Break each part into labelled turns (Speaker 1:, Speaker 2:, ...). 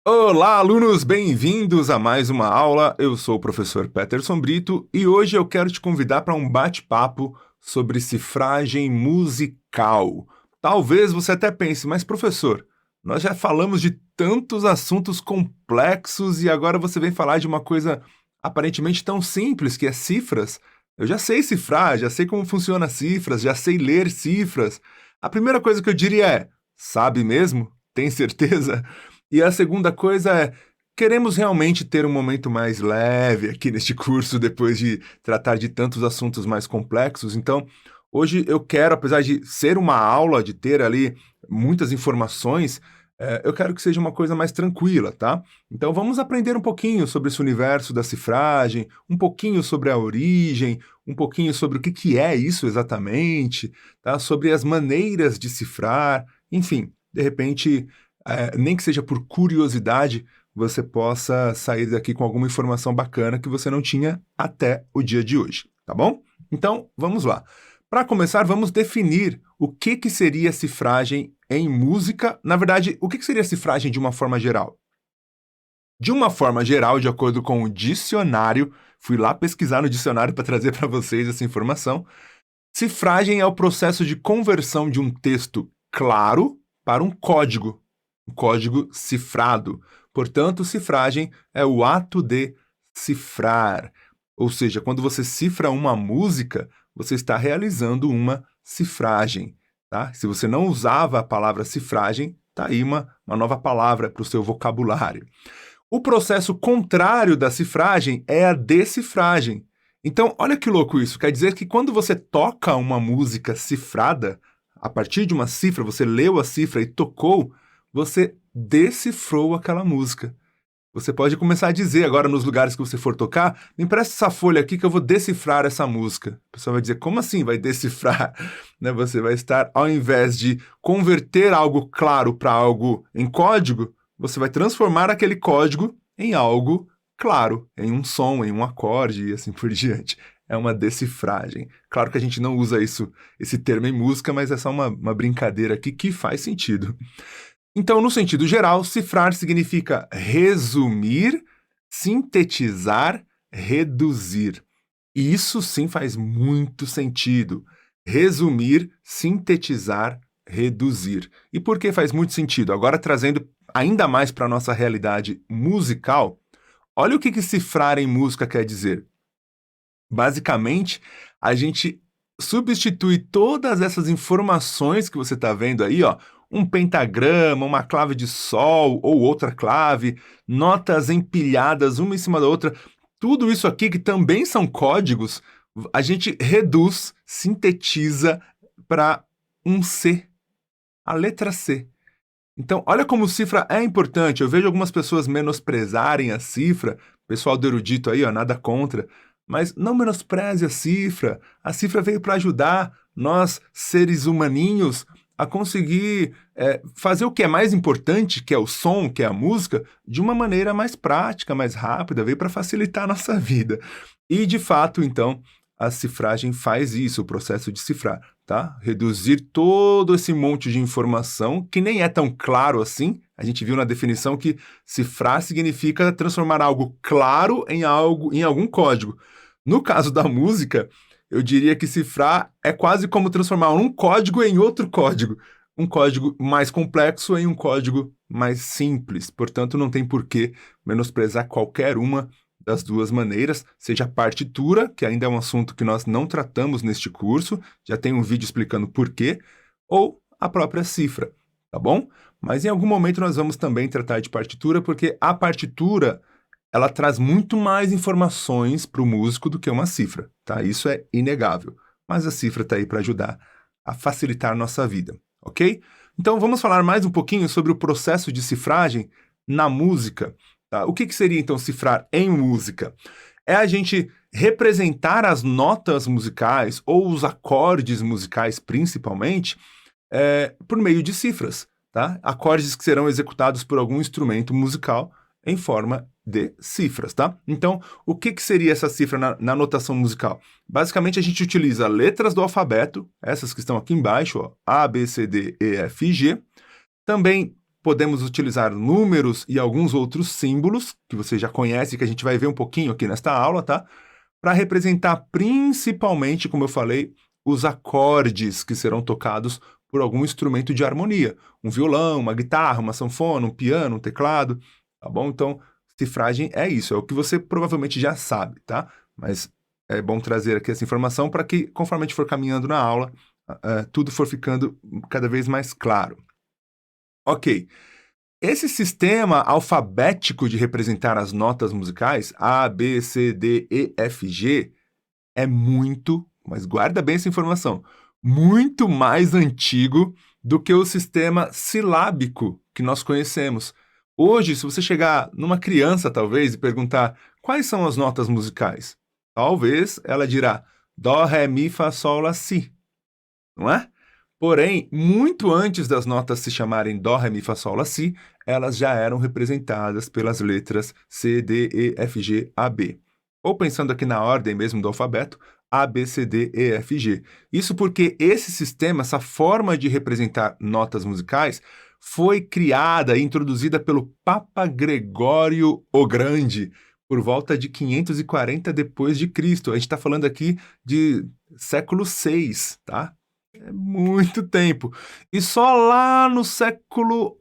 Speaker 1: Olá, alunos, bem-vindos a mais uma aula. Eu sou o professor Peterson Brito e hoje eu quero te convidar para um bate-papo sobre cifragem musical. Talvez você até pense, mas professor, nós já falamos de tantos assuntos complexos e agora você vem falar de uma coisa aparentemente tão simples, que é cifras. Eu já sei cifrar, já sei como funciona cifras, já sei ler cifras. A primeira coisa que eu diria é: sabe mesmo? Tem certeza? E a segunda coisa é: queremos realmente ter um momento mais leve aqui neste curso, depois de tratar de tantos assuntos mais complexos. Então, hoje eu quero, apesar de ser uma aula, de ter ali muitas informações, eu quero que seja uma coisa mais tranquila, tá? Então, vamos aprender um pouquinho sobre esse universo da cifragem, um pouquinho sobre a origem, um pouquinho sobre o que é isso exatamente, tá? Sobre as maneiras de cifrar, enfim, de repente nem que seja por curiosidade, você possa sair daqui com alguma informação bacana que você não tinha até o dia de hoje, tá bom? Então, vamos lá. Para começar, vamos definir o que seria cifragem em música. Na verdade, o que seria cifragem de uma forma geral? De uma forma geral, de acordo com o dicionário, fui lá pesquisar no dicionário para trazer para vocês essa informação. Cifragem é o processo de conversão de um texto claro para um código cifrado. Portanto, cifragem é o ato de cifrar. Ou seja, quando você cifra uma música, você está realizando uma cifragem. Tá? Se você não usava a palavra cifragem, está aí uma nova palavra para o seu vocabulário. O processo contrário da cifragem é a decifragem. Então, olha que louco isso. Quer dizer que quando você toca uma música cifrada, a partir de uma cifra, você leu a cifra e tocou, você decifrou aquela música. Você pode começar a dizer agora nos lugares que você for tocar: me empresta essa folha aqui que eu vou decifrar essa música. A pessoa vai dizer: como assim vai decifrar? Né? Você vai estar, ao invés de converter algo claro para algo em código, você vai transformar aquele código em algo claro, em um som, em um acorde e assim por diante. É uma decifragem. Claro que a gente não usa esse termo em música, mas é só uma brincadeira aqui que faz sentido. Então, no sentido geral, cifrar significa resumir, sintetizar, reduzir. E isso sim faz muito sentido. Resumir, sintetizar, reduzir. E por que faz muito sentido? Agora, trazendo ainda mais para a nossa realidade musical, olha o que cifrar em música quer dizer. Basicamente, a gente substitui todas essas informações que você está vendo aí, ó, um pentagrama, uma clave de sol ou outra clave, notas empilhadas uma em cima da outra, tudo isso aqui que também são códigos, a gente reduz, sintetiza para um C, a letra C. Então, olha como cifra é importante. Eu vejo algumas pessoas menosprezarem a cifra, pessoal do erudito aí, ó, nada contra, mas não menospreze a cifra. A cifra veio para ajudar nós, seres humaninhos, a conseguir fazer o que é mais importante, que é o som, que é a música, de uma maneira mais prática, mais rápida, veio para facilitar a nossa vida. E, de fato, então, a cifragem faz isso, o processo de cifrar, tá? Reduzir todo esse monte de informação, que nem é tão claro assim. A gente viu na definição que cifrar significa transformar algo claro em algo, em algum código. No caso da música, eu diria que cifrar é quase como transformar um código em outro código. Um código mais complexo em um código mais simples. Portanto, não tem por que menosprezar qualquer uma das duas maneiras, seja a partitura, que ainda é um assunto que nós não tratamos neste curso, já tem um vídeo explicando por quê, ou a própria cifra, tá bom? Mas em algum momento nós vamos também tratar de partitura, porque a partitura ela traz muito mais informações para o músico do que uma cifra, tá? Isso é inegável. Mas a cifra está aí para ajudar a facilitar nossa vida, ok? Então vamos falar mais um pouquinho sobre o processo de cifragem na música. Tá? O que seria então cifrar em música? É a gente representar as notas musicais ou os acordes musicais, principalmente, por meio de cifras, tá? Acordes que serão executados por algum instrumento musical em forma de cifras, tá? Então, o que seria essa cifra na notação musical? Basicamente, a gente utiliza letras do alfabeto, essas que estão aqui embaixo, ó, A, B, C, D, E, F, G. Também podemos utilizar números e alguns outros símbolos, que você já conhece, que a gente vai ver um pouquinho aqui nesta aula, tá? Para representar principalmente, como eu falei, os acordes que serão tocados por algum instrumento de harmonia. Um violão, uma guitarra, uma sanfona, um piano, um teclado, tá bom? Então, cifragem é isso, é o que você provavelmente já sabe, tá? Mas é bom trazer aqui essa informação para que, conforme a gente for caminhando na aula, tudo for ficando cada vez mais claro. Ok. Esse sistema alfabético de representar as notas musicais, A, B, C, D, E, F, G, é muito, mas guarda bem essa informação, muito mais antigo do que o sistema silábico que nós conhecemos. Hoje, se você chegar numa criança, talvez, e perguntar quais são as notas musicais, talvez ela dirá Dó, Ré, Mi, Fá, Sol, Lá, Si, não é? Porém, muito antes das notas se chamarem Dó, Ré, Mi, Fá, Sol, Lá, Si, elas já eram representadas pelas letras C, D, E, F, G, A, B. Ou pensando aqui na ordem mesmo do alfabeto, A, B, C, D, E, F, G. Isso porque esse sistema, essa forma de representar notas musicais, foi criada e introduzida pelo Papa Gregório o Grande, por volta de 540 depois de Cristo. A gente está falando aqui de século VI, tá? É muito tempo. E só lá no século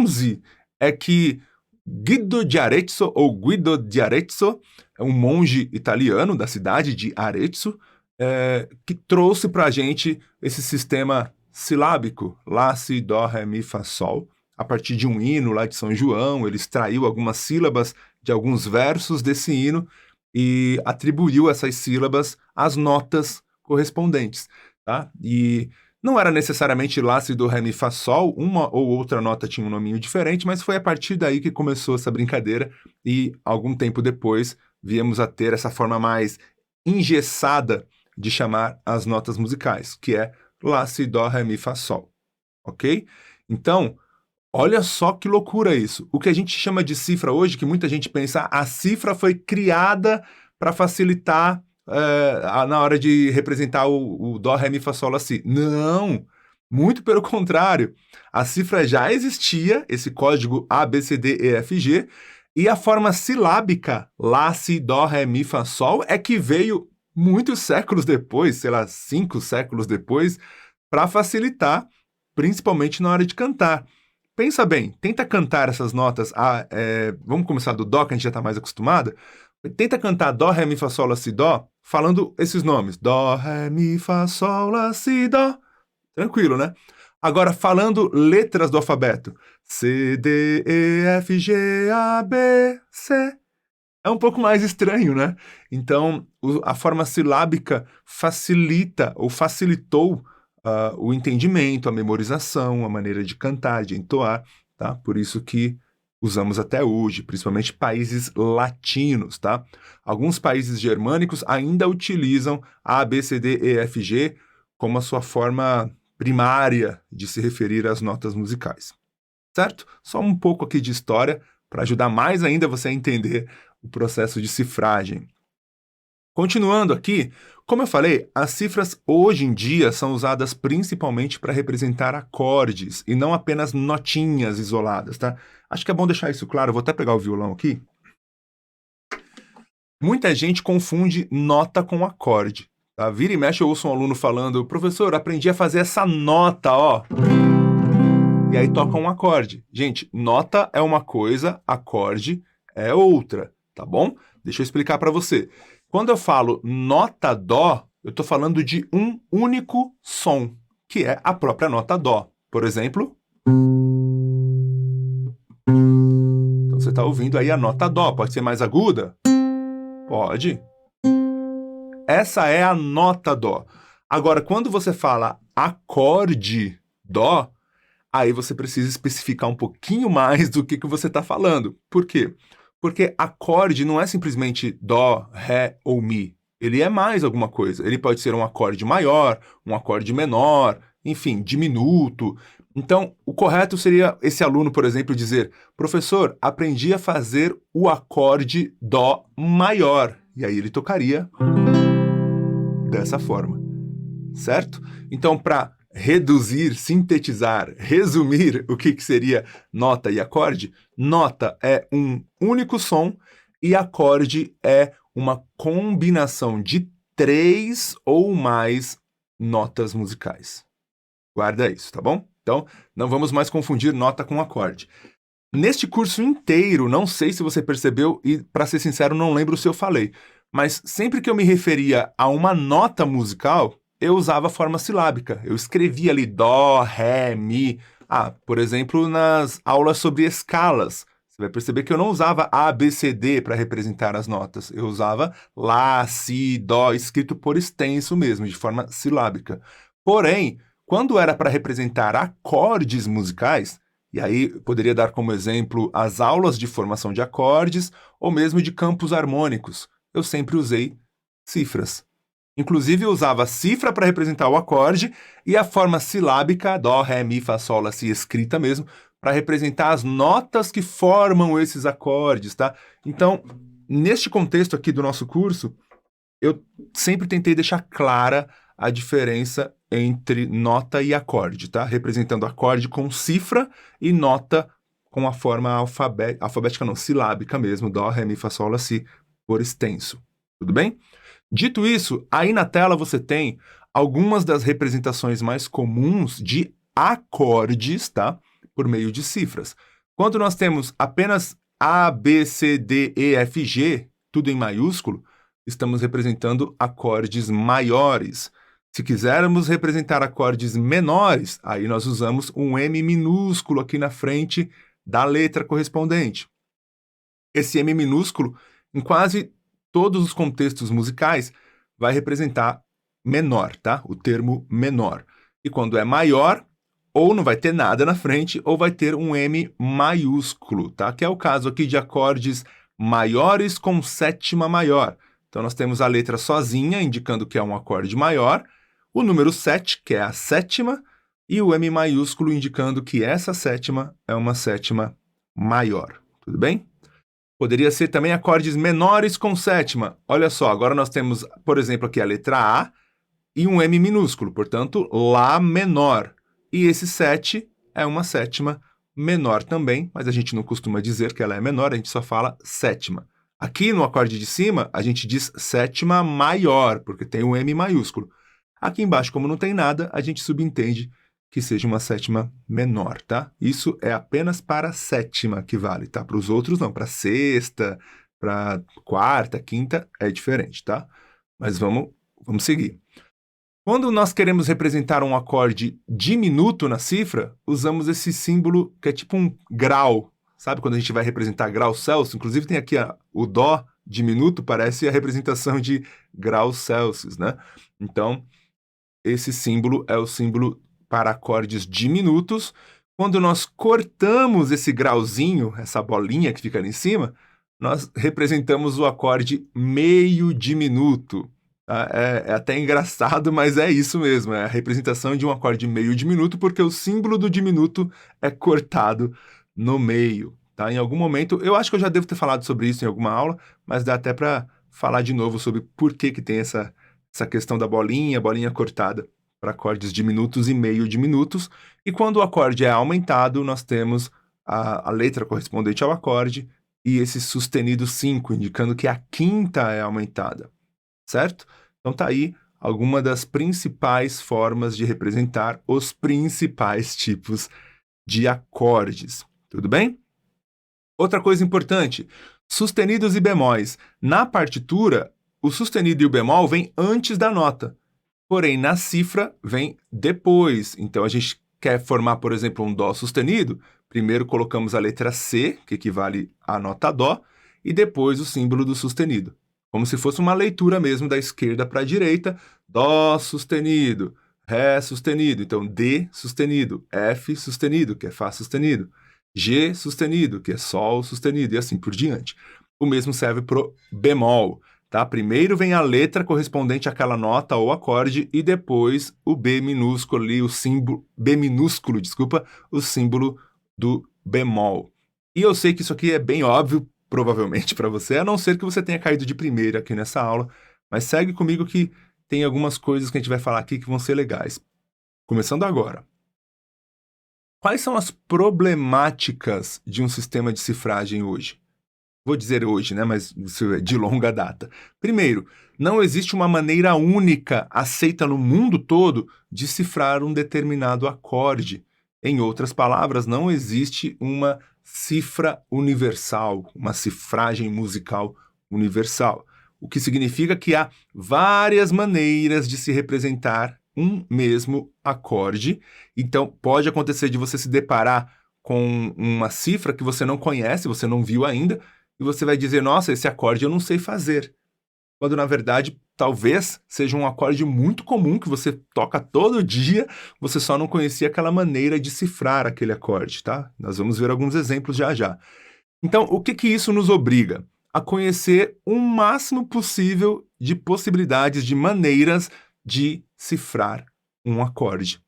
Speaker 1: XI é que Guido di Arezzo, ou Guido di Arezzo, é um monge italiano da cidade de Arezzo, que trouxe para a gente esse sistema silábico, Lá, Si, Dó, Ré, Mi, Fá, Sol. A partir de um hino lá de São João, ele extraiu algumas sílabas de alguns versos desse hino e atribuiu essas sílabas às notas correspondentes. Tá? E não era necessariamente Lá, Si, Dó, Ré, Mi, Fá, Sol, uma ou outra nota tinha um nominho diferente, mas foi a partir daí que começou essa brincadeira e algum tempo depois viemos a ter essa forma mais engessada de chamar as notas musicais, que é Lá, Si, Dó, Ré, Mi, Fá, Sol, ok? Então, olha só que loucura isso. O que a gente chama de cifra hoje, que muita gente pensa, a cifra foi criada para facilitar na hora de representar o Dó, Ré, Mi, Fá, Sol, Lá, Si. Não! Muito pelo contrário. A cifra já existia, esse código A, B, C, D, E, F, G, e a forma silábica Lá, Si, Dó, Ré, Mi, Fá, Sol é que veio muitos séculos depois, sei lá, 5 séculos depois, para facilitar, principalmente na hora de cantar. Pensa bem, tenta cantar essas notas, vamos começar do Dó, que a gente já está mais acostumado. Tenta cantar Dó, Ré, Mi, Fá, Sol, Lá, Si, Dó, falando esses nomes. Dó, Ré, Mi, Fá, Sol, Lá, Si, Dó. Tranquilo, né? Agora, falando letras do alfabeto. C, D, E, F, G, A, B, C. É um pouco mais estranho, né? Então, a forma silábica facilita ou facilitou o entendimento, a memorização, a maneira de cantar, de entoar, tá? Por isso que usamos até hoje, principalmente países latinos, tá? Alguns países germânicos ainda utilizam A, B, C, D, E, F, G como a sua forma primária de se referir às notas musicais, certo? Só um pouco aqui de história para ajudar mais ainda você a entender o processo de cifragem. Continuando aqui, como eu falei, as cifras hoje em dia são usadas principalmente para representar acordes e não apenas notinhas isoladas, tá? Acho que é bom deixar isso claro, eu vou até pegar o violão aqui. Muita gente confunde nota com acorde, tá? Vira e mexe eu ouço um aluno falando, professor, aprendi a fazer essa nota, ó. E aí toca um acorde. Gente, nota é uma coisa, acorde é outra, tá bom? Deixa eu explicar para você. Quando eu falo nota Dó, eu estou falando de um único som, que é a própria nota Dó. Por exemplo... Então você está ouvindo aí a nota Dó. Pode ser mais aguda? Pode. Essa é a nota Dó. Agora, quando você fala acorde Dó, aí você precisa especificar um pouquinho mais do que você está falando. Por quê? Porque acorde não é simplesmente Dó, Ré ou Mi. Ele é mais alguma coisa. Ele pode ser um acorde maior, um acorde menor, enfim, diminuto. Então, o correto seria esse aluno, por exemplo, dizer: professor, aprendi a fazer o acorde Dó maior. E aí ele tocaria dessa forma, certo? Então, para reduzir, sintetizar, resumir o que seria nota e acorde, nota é um único som e acorde é uma combinação de 3 ou mais notas musicais. Guarda isso, tá bom? Então, não vamos mais confundir nota com acorde. Neste curso inteiro, não sei se você percebeu e, para ser sincero, não lembro se eu falei, mas sempre que eu me referia a uma nota musical, eu usava a forma silábica. Eu escrevia ali dó, ré, mi. Por exemplo, nas aulas sobre escalas, você vai perceber que eu não usava A, B, C, D para representar as notas. Eu usava lá, si, dó, escrito por extenso mesmo, de forma silábica. Porém, quando era para representar acordes musicais, e aí poderia dar como exemplo as aulas de formação de acordes ou mesmo de campos harmônicos, eu sempre usei cifras. Inclusive, eu usava a cifra para representar o acorde e a forma silábica, dó, ré, mi, fá, sol, lá, si, escrita mesmo, para representar as notas que formam esses acordes, tá? Então, neste contexto aqui do nosso curso, eu sempre tentei deixar clara a diferença entre nota e acorde, tá? Representando acorde com cifra e nota com a forma alfabética não, silábica mesmo, dó, ré, mi, fá, sol, lá, si, por extenso. Tudo bem? Dito isso, aí na tela você tem algumas das representações mais comuns de acordes, tá? Por meio de cifras. Quando nós temos apenas A, B, C, D, E, F, G, tudo em maiúsculo, estamos representando acordes maiores. Se quisermos representar acordes menores, aí nós usamos um M minúsculo aqui na frente da letra correspondente. Esse M minúsculo, em quase todos os contextos musicais, vai representar menor, tá? O termo menor. E quando é maior, ou não vai ter nada na frente, ou vai ter um M maiúsculo, tá? Que é o caso aqui de acordes maiores com sétima maior. Então, nós temos a letra sozinha, indicando que é um acorde maior, o número 7, que é a sétima, e o M maiúsculo, indicando que essa sétima é uma sétima maior. Tudo bem? Poderia ser também acordes menores com sétima. Olha só, agora nós temos, por exemplo, aqui a letra A e um M minúsculo, portanto, Lá menor. E esse 7 é uma sétima menor também, mas a gente não costuma dizer que ela é menor, a gente só fala sétima. Aqui no acorde de cima, a gente diz sétima maior, porque tem um M maiúsculo. Aqui embaixo, como não tem nada, a gente subentende que seja uma sétima menor, tá? Isso é apenas para a sétima que vale, tá? Para os outros não, para sexta, para quarta, quinta é diferente, tá? Mas vamos seguir. Quando nós queremos representar um acorde diminuto na cifra, usamos esse símbolo que é tipo um grau. Sabe quando a gente vai representar graus Celsius? Inclusive tem aqui o dó diminuto, parece a representação de graus Celsius, né? Então, esse símbolo é o símbolo para acordes diminutos. Quando nós cortamos esse grauzinho, essa bolinha que fica ali em cima, nós representamos o acorde meio diminuto. É até engraçado, mas é isso mesmo. É a representação de um acorde meio diminuto, porque o símbolo do diminuto é cortado no meio. Tá? Em algum momento, eu acho que eu já devo ter falado sobre isso em alguma aula, mas dá até para falar de novo sobre por que tem essa questão da bolinha cortada para acordes diminutos e meio diminutos. E quando o acorde é aumentado, nós temos a letra correspondente ao acorde e esse sustenido 5, indicando que a quinta é aumentada, certo? Então tá aí alguma das principais formas de representar os principais tipos de acordes. Tudo bem? Outra coisa importante, sustenidos e bemóis. Na partitura, o sustenido e o bemol vêm antes da nota. Porém, na cifra, vem depois. Então, a gente quer formar, por exemplo, um dó sustenido. Primeiro colocamos a letra C, que equivale à nota dó, e depois o símbolo do sustenido. Como se fosse uma leitura mesmo da esquerda para a direita. Dó sustenido, Ré sustenido. Então, D sustenido, F sustenido, que é Fá sustenido. G sustenido, que é Sol sustenido, e assim por diante. O mesmo serve para o bemol. Tá? Primeiro vem a letra correspondente àquela nota ou acorde e depois o B minúsculo ali, o símbolo B minúsculo, desculpa, o símbolo do bemol. E eu sei que isso aqui é bem óbvio, provavelmente para você, a não ser que você tenha caído de primeira aqui nessa aula, mas segue comigo que tem algumas coisas que a gente vai falar aqui que vão ser legais. Começando agora. Quais são as problemáticas de um sistema de cifragem hoje? Vou dizer hoje, né, mas isso é de longa data. Primeiro, não existe uma maneira única aceita no mundo todo de cifrar um determinado acorde. Em outras palavras, não existe uma cifra universal, uma cifragem musical universal. O que significa que há várias maneiras de se representar um mesmo acorde. Então, pode acontecer de você se deparar com uma cifra que você não conhece, você não viu ainda, e você vai dizer, nossa, esse acorde eu não sei fazer. Quando, na verdade, talvez seja um acorde muito comum que você toca todo dia, você só não conhecia aquela maneira de cifrar aquele acorde, tá? Nós vamos ver alguns exemplos já já. Então, o que isso nos obriga? A conhecer o máximo possível de possibilidades, de maneiras de cifrar um acorde.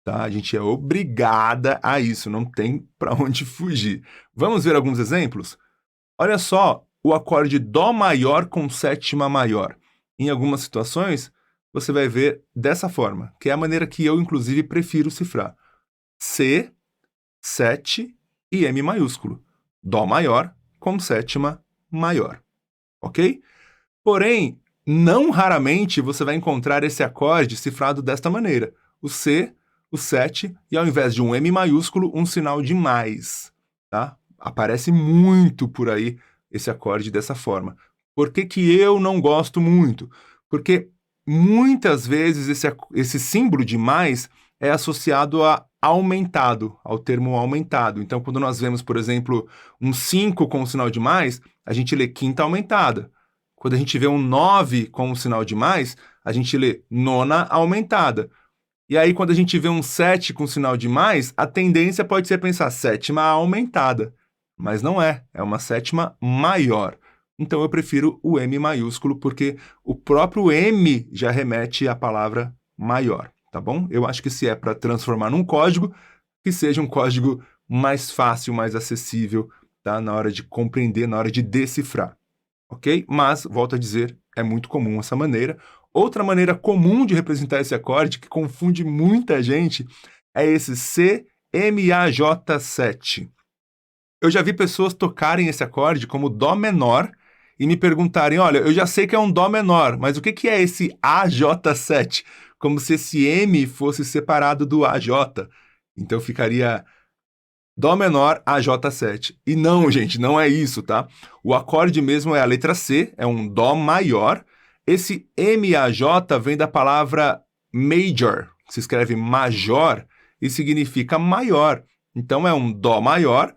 Speaker 1: Tá? A gente é obrigada a isso, não tem para onde fugir. Vamos ver alguns exemplos? Olha só o acorde Dó maior com sétima maior. Em algumas situações, você vai ver dessa forma, que é a maneira que eu, inclusive, prefiro cifrar. C, 7 e M maiúsculo. Dó maior com sétima maior. Ok? Porém, não raramente você vai encontrar esse acorde cifrado desta maneira. O C, o 7 e ao invés de um M maiúsculo, um sinal de mais. Tá? Aparece muito por aí esse acorde dessa forma. Por que eu não gosto muito? Porque muitas vezes esse símbolo de mais é associado a aumentado, ao termo aumentado. Então, quando nós vemos, por exemplo, um 5 com o sinal de mais, a gente lê quinta aumentada. Quando a gente vê um 9 com o sinal de mais, a gente lê nona aumentada. E aí, quando a gente vê um 7 com sinal de mais, a tendência pode ser pensar sétima aumentada. Mas não é, é uma sétima maior. Então eu prefiro o M maiúsculo, porque o próprio M já remete à palavra maior, tá bom? Eu acho que se é para transformar num código, que seja um código mais fácil, mais acessível, tá? Na hora de compreender, na hora de decifrar, ok? Mas, volto a dizer, é muito comum essa maneira. Outra maneira comum de representar esse acorde, que confunde muita gente, é esse CMAJ7. Eu já vi pessoas tocarem esse acorde como Dó menor e me perguntarem, olha, eu já sei que é um Dó menor, mas o que é esse AJ7? Como se esse M fosse separado do AJ. Então ficaria Dó menor, AJ7. E não, gente, não é isso, tá? O acorde mesmo é a letra C, é um Dó maior. Esse MAJ vem da palavra major, que se escreve major e significa maior. Então é um Dó maior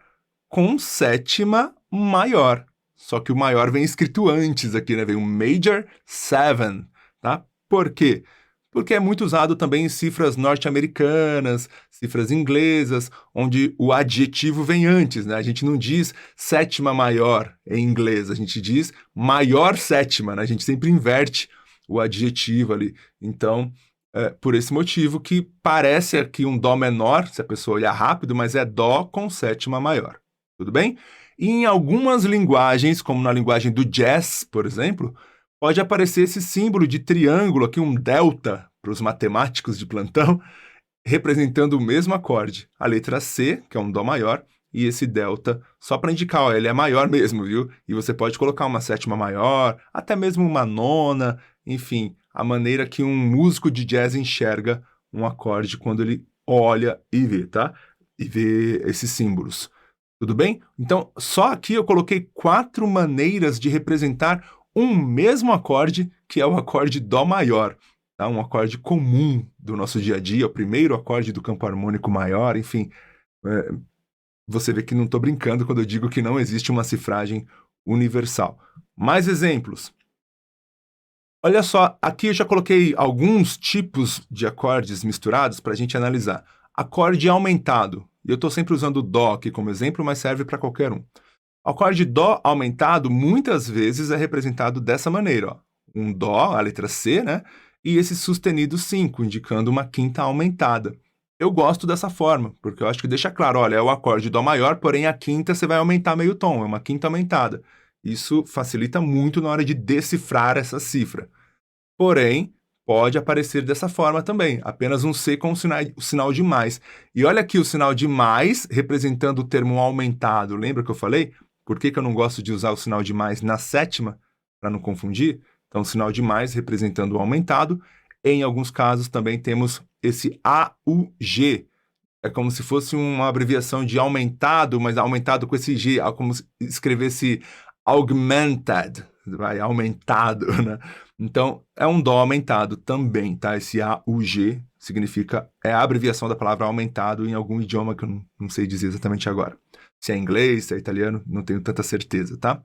Speaker 1: com sétima maior. Só que o maior vem escrito antes aqui, né? Vem um Major 7, tá? Por quê? Porque é muito usado também em cifras norte-americanas, cifras inglesas, onde o adjetivo vem antes, né? A gente não diz sétima maior em inglês, a gente diz maior sétima, né? A gente sempre inverte o adjetivo ali. Então, por esse motivo que parece aqui um Dó menor, se a pessoa olhar rápido, mas é Dó com sétima maior. Tudo bem? E em algumas linguagens, como na linguagem do jazz, por exemplo, pode aparecer esse símbolo de triângulo aqui, um delta, para os matemáticos de plantão, representando o mesmo acorde. A letra C, que é um Dó maior, e esse delta, só para indicar, ó, ele é maior mesmo, viu? E você pode colocar uma sétima maior, até mesmo uma nona, enfim, a maneira que um músico de jazz enxerga um acorde quando ele olha e vê, tá? E vê esses símbolos. Tudo bem? Então, só aqui eu coloquei 4 maneiras de representar um mesmo acorde, que é o acorde Dó maior. Tá? Um acorde comum do nosso dia a dia, o primeiro acorde do campo harmônico maior, enfim. Você vê que não estou brincando quando eu digo que não existe uma cifragem universal. Mais exemplos. Olha só, aqui eu já coloquei alguns tipos de acordes misturados para a gente analisar. Acorde aumentado. Eu estou sempre usando o Dó aqui como exemplo, mas serve para qualquer um. O acorde Dó aumentado muitas vezes é representado dessa maneira. Ó. Um Dó, a letra C, né? E esse sustenido 5, indicando uma quinta aumentada. Eu gosto dessa forma, porque eu acho que deixa claro, olha, é o acorde Dó maior, porém a quinta você vai aumentar meio tom, é uma quinta aumentada. Isso facilita muito na hora de decifrar essa cifra. Porém, pode aparecer dessa forma também, apenas um C com o sinal de mais. E olha aqui o sinal de mais representando o termo aumentado. Lembra que eu falei? Por que eu não gosto de usar o sinal de mais na sétima, para não confundir? Então, o sinal de mais representando o aumentado. Em alguns casos também temos esse AUG. É como se fosse uma abreviação de aumentado, mas aumentado com esse G, como se escrevesse augmented, vai, aumentado, né? Então, é um dó aumentado também, tá? Esse AUG significa, é a abreviação da palavra aumentado em algum idioma que eu não sei dizer exatamente agora. Se é inglês, se é italiano, não tenho tanta certeza, tá?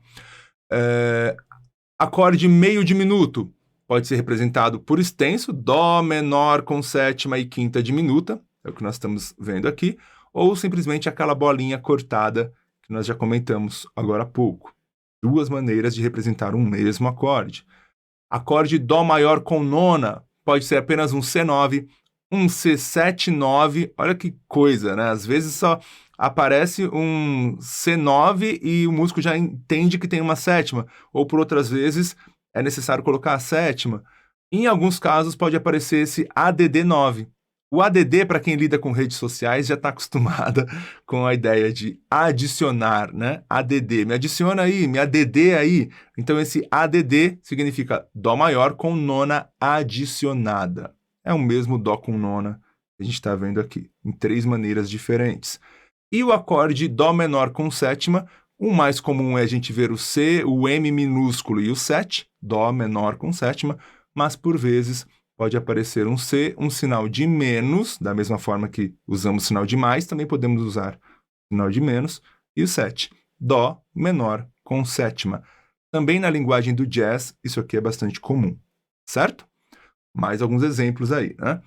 Speaker 1: Acorde meio diminuto pode ser representado por extenso, dó menor com sétima e quinta diminuta, é o que nós estamos vendo aqui, ou simplesmente aquela bolinha cortada que nós já comentamos agora há pouco. Duas maneiras de representar um mesmo acorde. Acorde dó maior com nona pode ser apenas um C9, um C7-9, olha que coisa, né? Às vezes só aparece um C9 e o músico já entende que tem uma sétima, ou por outras vezes é necessário colocar a sétima. Em alguns casos pode aparecer esse ADD9. O ADD, para quem lida com redes sociais, já está acostumada com a ideia de adicionar, né? ADD, me adiciona aí, me ADD aí. Então, esse ADD significa Dó maior com nona adicionada. É o mesmo Dó com nona que a gente está vendo aqui, em três maneiras diferentes. E o acorde Dó menor com sétima, o mais comum é a gente ver o C, o M minúsculo e o 7, Dó menor com sétima, mas por vezes pode aparecer um C, um sinal de menos, da mesma forma que usamos o sinal de mais, também podemos usar o sinal de menos, e o 7, Dó menor com sétima. Também na linguagem do jazz, isso aqui é bastante comum, certo? Mais alguns exemplos aí, né?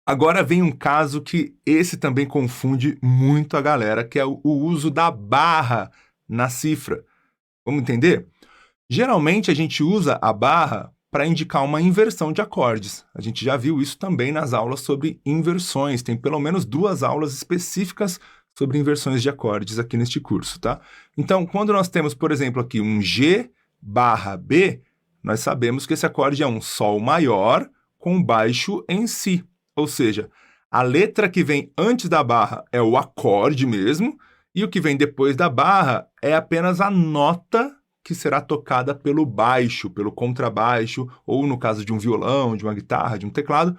Speaker 1: Agora vem um caso que esse também confunde muito a galera, que é o uso da barra na cifra. Vamos entender? Geralmente a gente usa a barra para indicar uma inversão de acordes. A gente já viu isso também nas aulas sobre inversões. Tem pelo menos 2 aulas específicas sobre inversões de acordes aqui neste curso, tá? Então, quando nós temos, por exemplo, aqui um G barra B, nós sabemos que esse acorde é um Sol maior com baixo em Si. Ou seja, a letra que vem antes da barra é o acorde mesmo, e o que vem depois da barra é apenas a nota que será tocada pelo baixo, pelo contrabaixo, ou no caso de um violão, de uma guitarra, de um teclado,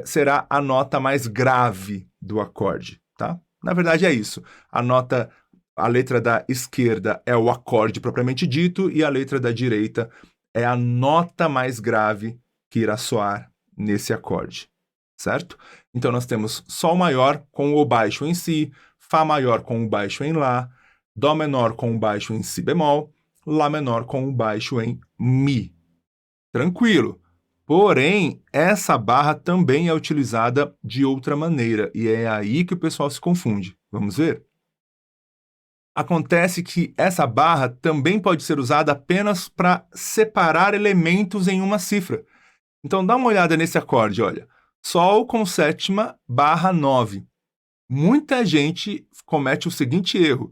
Speaker 1: será a nota mais grave do acorde, tá? Na verdade é isso. A letra da esquerda é o acorde propriamente dito, e a letra da direita é a nota mais grave que irá soar nesse acorde, certo? Então nós temos Sol maior com o baixo em Si, Fá maior com o baixo em Lá, Dó menor com o baixo em Si bemol, Lá menor com o baixo em Mi. Tranquilo. Porém, essa barra também é utilizada de outra maneira, e é aí que o pessoal se confunde. Vamos ver? Acontece que essa barra também pode ser usada apenas para separar elementos em uma cifra. Então dá uma olhada nesse acorde, olha. Sol com sétima barra 9. Muita gente comete o seguinte erro.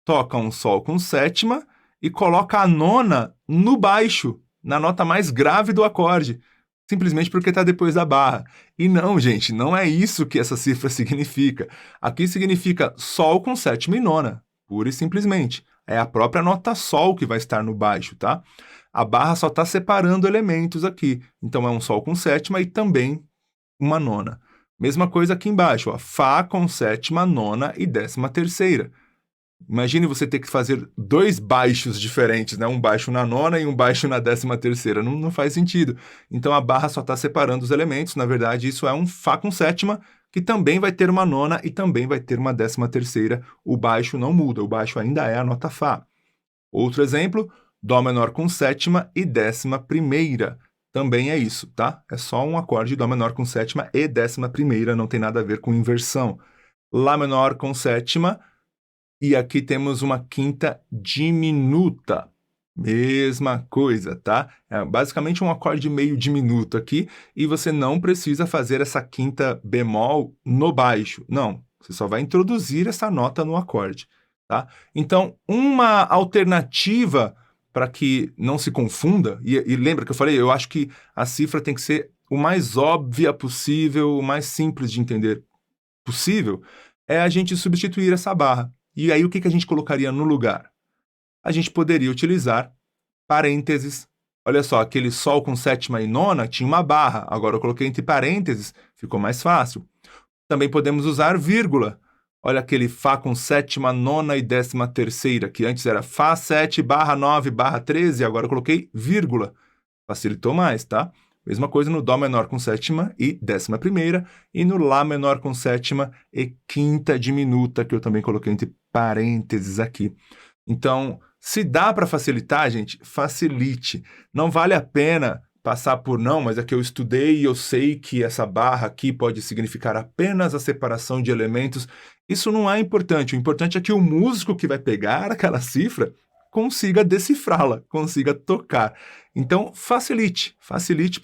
Speaker 1: Toca um Sol com sétima e coloca a nona no baixo, na nota mais grave do acorde, simplesmente porque está depois da barra. E não, gente, não é isso que essa cifra significa. Aqui significa Sol com sétima e nona, pura e simplesmente. É a própria nota Sol que vai estar no baixo, tá? A barra só está separando elementos aqui. Então, é um Sol com sétima e também uma nona. Mesma coisa aqui embaixo, ó, Fá com sétima, nona e 13ª. Imagine você ter que fazer 2 baixos diferentes, né? Um baixo na nona e um baixo na 13ª. Não faz sentido. Então, a barra só está separando os elementos. Na verdade, isso é um Fá com sétima, que também vai ter uma nona e também vai ter uma 13ª. O baixo não muda, o baixo ainda é a nota Fá. Outro exemplo, Dó menor com sétima e 11ª. Também é isso, tá? É só um acorde Dó menor com sétima e 11ª, não tem nada a ver com inversão. Lá menor com sétima, e aqui temos uma quinta diminuta. Mesma coisa, tá? É basicamente um acorde meio diminuto aqui, e você não precisa fazer essa quinta bemol no baixo. Não, você só vai introduzir essa nota no acorde, tá? Então, uma alternativa para que não se confunda, e lembra que eu falei, eu acho que a cifra tem que ser o mais óbvia possível, o mais simples de entender possível, é a gente substituir essa barra. E aí o que a gente colocaria no lugar? A gente poderia utilizar parênteses. Olha só, aquele sol com sétima e nona tinha uma barra, agora eu coloquei entre parênteses, ficou mais fácil. Também podemos usar vírgula. Olha aquele Fá com sétima, nona e décima terceira, que antes era Fá 7 barra 9 barra 13, agora eu coloquei vírgula. Facilitou mais, tá? Mesma coisa no Dó menor com sétima e décima primeira, e no Lá menor com sétima e quinta diminuta, que eu também coloquei entre parênteses aqui. Então, se dá para facilitar, gente, facilite. Não vale a pena passar por não, mas é que eu estudei e eu sei que essa barra aqui pode significar apenas a separação de elementos. Isso não é importante. O importante é que o músico que vai pegar aquela cifra consiga decifrá-la, consiga tocar. Então, facilite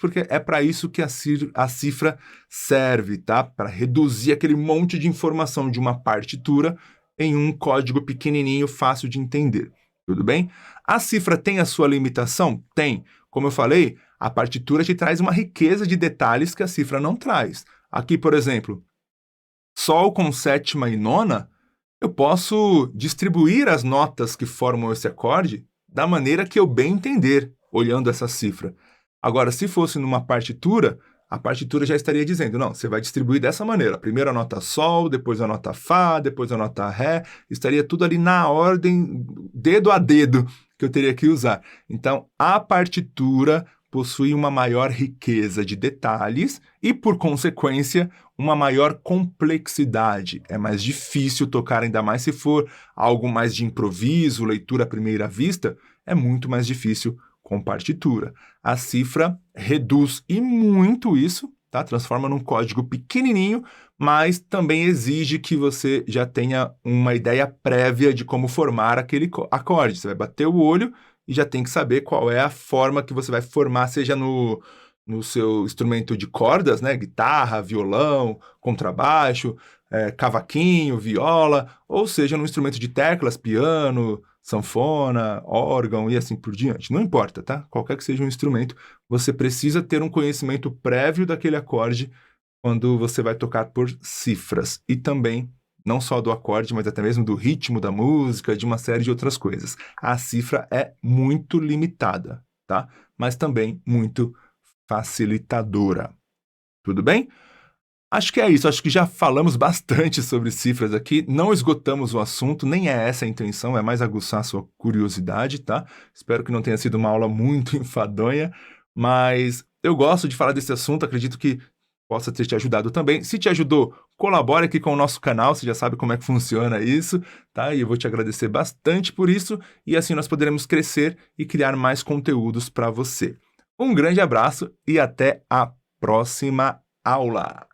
Speaker 1: porque é para isso que a cifra serve, tá? Para reduzir aquele monte de informação de uma partitura em um código pequenininho, fácil de entender. Tudo bem? A cifra tem a sua limitação? Tem. Como eu falei, a partitura te traz uma riqueza de detalhes que a cifra não traz. Aqui, por exemplo, Sol com sétima e nona, eu posso distribuir as notas que formam esse acorde da maneira que eu bem entender, olhando essa cifra. Agora, se fosse numa partitura, a partitura já estaria dizendo, não, você vai distribuir dessa maneira. Primeiro a nota Sol, depois a nota Fá, depois a nota Ré. Estaria tudo ali na ordem, dedo a dedo, que eu teria que usar. Então, a partitura possui uma maior riqueza de detalhes e, por consequência, uma maior complexidade. É mais difícil tocar, ainda mais se for algo mais de improviso, leitura à primeira vista, é muito mais difícil com partitura. A cifra reduz e muito isso, tá? Transforma num código pequenininho, mas também exige que você já tenha uma ideia prévia de como formar aquele acorde. Você vai bater o olho e já tem que saber qual é a forma que você vai formar, seja no seu instrumento de cordas, né? Guitarra, violão, contrabaixo, cavaquinho, viola, ou seja, no instrumento de teclas, piano, sanfona, órgão e assim por diante. Não importa, tá? Qualquer que seja o instrumento, você precisa ter um conhecimento prévio daquele acorde quando você vai tocar por cifras. E também, não só do acorde, mas até mesmo do ritmo da música, de uma série de outras coisas. A cifra é muito limitada, tá? Mas também muito facilitadora. Tudo bem? Acho que é isso, acho que já falamos bastante sobre cifras aqui, não esgotamos o assunto, nem é essa a intenção, é mais aguçar a sua curiosidade, tá? Espero que não tenha sido uma aula muito enfadonha, mas eu gosto de falar desse assunto, acredito que possa ter te ajudado também. Se te ajudou, colabore aqui com o nosso canal, você já sabe como é que funciona isso, tá? E eu vou te agradecer bastante por isso, e assim nós poderemos crescer e criar mais conteúdos para você. Um grande abraço e até a próxima aula!